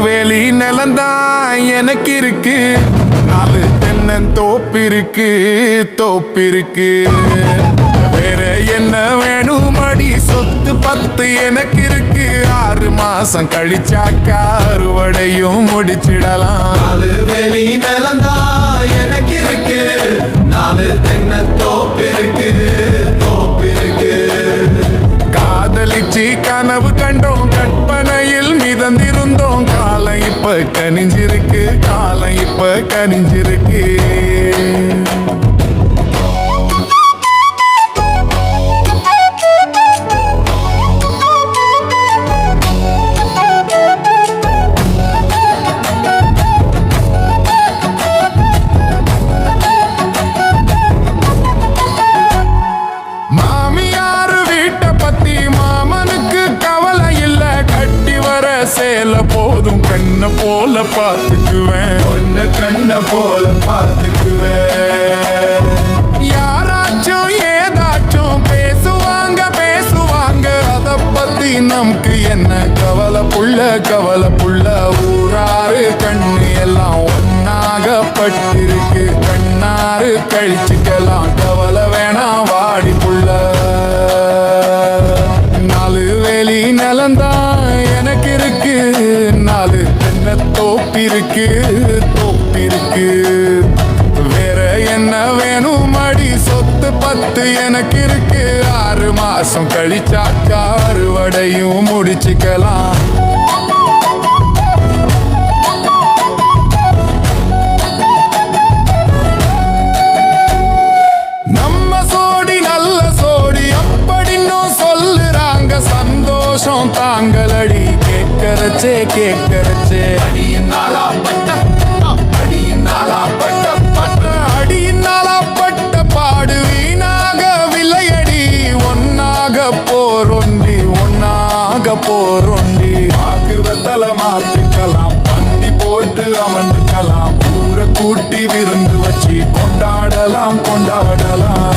வேலி நிலந்தான் எனக்கு இருக்கு, 4 தென்னந்தோப்பிருக்கு தோப்பிருக்கு. வேற என்ன வேணும் அடி, சொத்து 10 எனக்கு இருக்கு. 6 மாசம் கழிச்சாக்கா அறுவடையும் முடிச்சிடலாம். 4 வேலி நிலந்தான் எனக்கு இருக்கு, 4 தென்னந்தோப்பிருக்கு தோப்பிருக்கு. காதலிச்சு கனவு கண்டோம், கற்பனையில் மிதந்திருந்தோம். காலம் இப்ப கனிஞ்சிருக்கு, காலம் இப்ப கனிஞ்சிருக்கு. சேல போதும் கண்ண போல பார்த்துக்குவேன், ஒன்ன கண்ண போல பார்த்துக்குவேன். யாராச்சும் ஏதாச்சும் பேசுவாங்க பேசுவாங்க, அத பத்தி நமக்கு என்ன கவலை புள்ள கவலை புள்ள. ஊராறு கண்ணு எல்லாம் ஒன்னாக பட்டிருக்கு, கண்ணாறு கழிச்சுக்கலாம் கவலை வேணாம் வாடி புள்ள. 4 வேலி நிலந்தான் எனக்கு இருக்கு, 4 தென்னந்தோப்பிருக்கு தோப்பிருக்கு. வேற என்ன வேணும் அடி, சொத்து 10 எனக்கு இருக்கு. 6 மாசம் கழிச்சாக்கா அறுவடையும் முடிச்சுக்கலாம். நம்ம சோடி நல்ல சோடி அப்படின்னு சொல்லுறாங்க, சந்தோஷம் தாங்களடி கேட்கறச்சே கேட்கறச்சே. அடியினாலா பட்ட அடியினாலா பட்ட பட்ட அடியினாலாப்பட்ட பாடு வீணாக விலையடி. ஒன்னாக போரொண்டி ஒன்னாக போரொண்டி. ஆக்குவத்தல மாத்திக்கலாம், பந்தி போட்டு அமர்ந்துக்கலாம். ஊரை கூட்டி விருந்து வச்சு கொண்டாடலாம் கொண்டாடலாம்.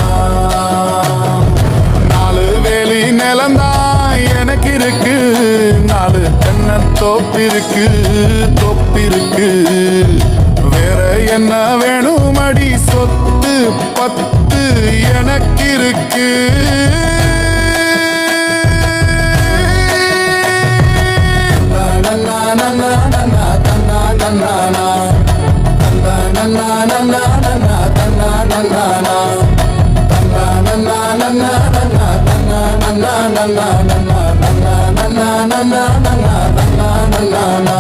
4 வேலி நிலந்தான் எனக்கு இருக்கு, 4 தென்னந்தோப்பிருக்கு தோப்பிருக்கு. வேற என்ன வேணும் அடி, சொத்து 10 எனக்கு இருக்கு. na na na na na na na na na na na na na na